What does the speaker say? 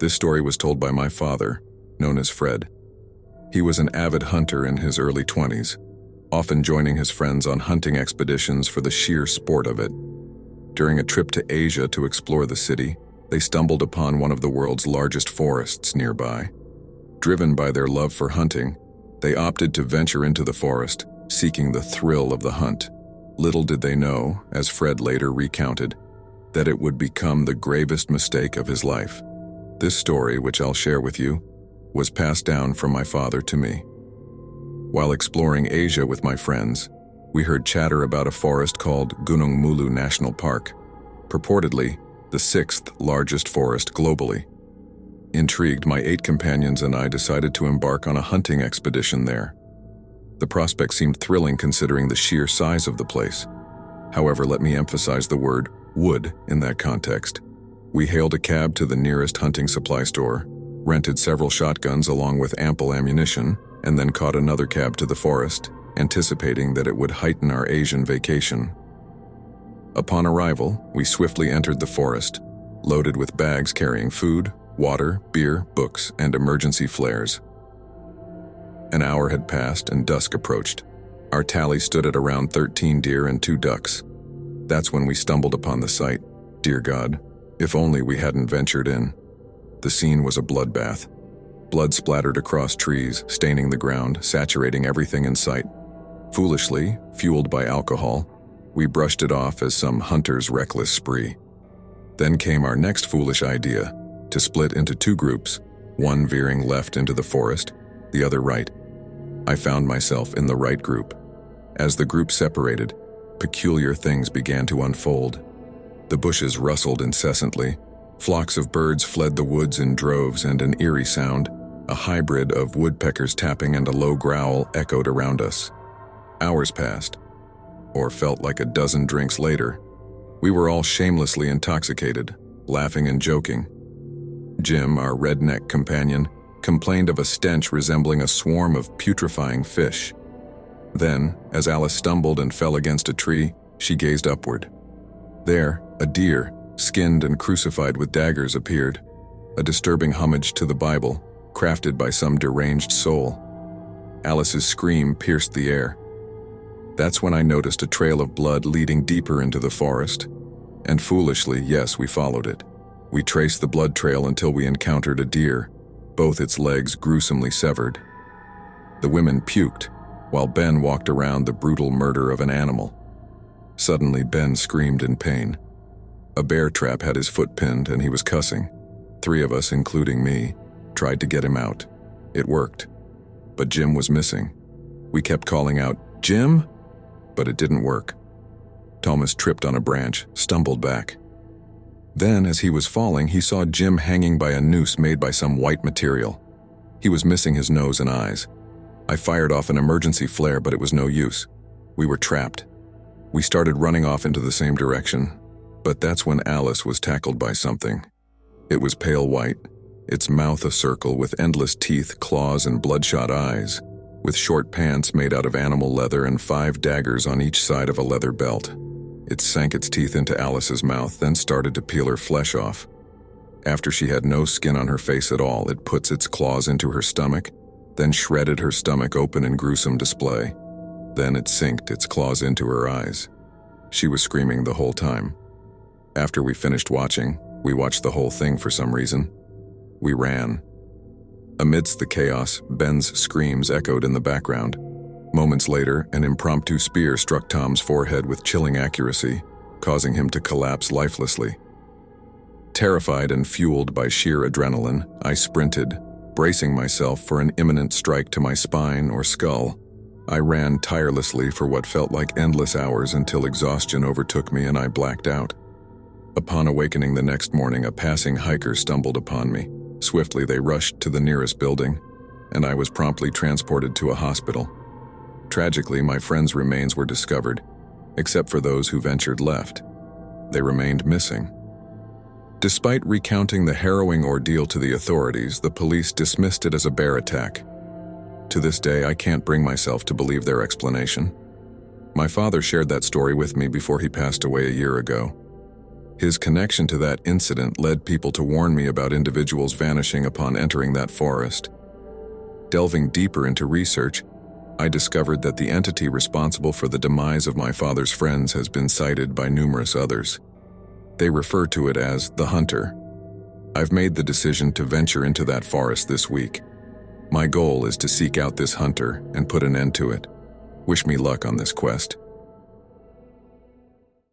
This story was told by my father, known as Fred. He was an avid hunter in his early 20s, often joining his friends on hunting expeditions for the sheer sport of it. During a trip to Asia to explore the city, they stumbled upon one of the world's largest forests nearby. Driven by their love for hunting, they opted to venture into the forest, seeking the thrill of the hunt. Little did they know, as Fred later recounted, that it would become the gravest mistake of his life. This story, which I'll share with you, was passed down from my father to me. While exploring Asia with my friends, we heard chatter about a forest called Gunung Mulu National Park, purportedly the 6th largest forest globally. Intrigued, my 8 companions and I decided to embark on a hunting expedition there. The prospect seemed thrilling considering the sheer size of the place. However, let me emphasize the word would in that context. We hailed a cab to the nearest hunting supply store, rented several shotguns along with ample ammunition, and then caught another cab to the forest, anticipating that it would heighten our Asian vacation. Upon arrival, we swiftly entered the forest, loaded with bags carrying food, water, beer, books, and emergency flares. An hour had passed and dusk approached. Our tally stood at around 13 deer and 2 ducks. That's when we stumbled upon the sight. Dear God, if only we hadn't ventured in. The scene was a bloodbath. Blood splattered across trees, staining the ground, saturating everything in sight. Foolishly, fueled by alcohol, we brushed it off as some hunter's reckless spree. Then came our next foolish idea, to split into 2 groups, one veering left into the forest, the other right. I found myself in the right group. As the group separated, peculiar things began to unfold. The bushes rustled incessantly, flocks of birds fled the woods in droves, and an eerie sound, a hybrid of woodpeckers tapping and a low growl, echoed around us. Hours passed, or felt like a dozen drinks later. We were all shamelessly intoxicated, laughing and joking. Jim, our redneck companion, complained of a stench resembling a swarm of putrefying fish. Then, as Alice stumbled and fell against a tree, she gazed upward. There, a deer, skinned and crucified with daggers, appeared, a disturbing homage to the Bible, crafted by some deranged soul. Alice's scream pierced the air. That's when I noticed a trail of blood leading deeper into the forest, and foolishly, yes, we followed it. We traced the blood trail until we encountered a deer, both its legs gruesomely severed. The women puked, while Ben walked around the brutal murder of an animal. Suddenly, Ben screamed in pain. A bear trap had his foot pinned and he was cussing. 3 of us, including me, tried to get him out. It worked, but Jim was missing. We kept calling out, "Jim?" But it didn't work. Thomas tripped on a branch, stumbled back. Then, as he was falling, he saw Jim hanging by a noose made by some white material. He was missing his nose and eyes. I fired off an emergency flare, but it was no use. We were trapped. We started running off into the same direction, but that's when Alice was tackled by something. It was pale white, its mouth a circle with endless teeth, claws, and bloodshot eyes, with short pants made out of animal leather and 5 daggers on each side of a leather belt. It sank its teeth into Alice's mouth, then started to peel her flesh off. After she had no skin on her face at all, it puts its claws into her stomach, then shredded her stomach open in gruesome display. Then it sinked its claws into her eyes. She was screaming the whole time. After we finished watching, we watched the whole thing for some reason. We ran. Amidst the chaos, Ben's screams echoed in the background. Moments later, an impromptu spear struck Tom's forehead with chilling accuracy, causing him to collapse lifelessly. Terrified and fueled by sheer adrenaline, I sprinted, bracing myself for an imminent strike to my spine or skull. I ran tirelessly for what felt like endless hours until exhaustion overtook me and I blacked out. Upon awakening the next morning, a passing hiker stumbled upon me. Swiftly, they rushed to the nearest building, and I was promptly transported to a hospital. Tragically, my friends' remains were discovered, except for those who ventured left. They remained missing. Despite recounting the harrowing ordeal to the authorities, the police dismissed it as a bear attack. To this day, I can't bring myself to believe their explanation. My father shared that story with me before he passed away a year ago. His connection to that incident led people to warn me about individuals vanishing upon entering that forest. Delving deeper into research, I discovered that the entity responsible for the demise of my father's friends has been cited by numerous others. They refer to it as the Hunter. I've made the decision to venture into that forest this week. My goal is to seek out this hunter and put an end to it. Wish me luck on this quest.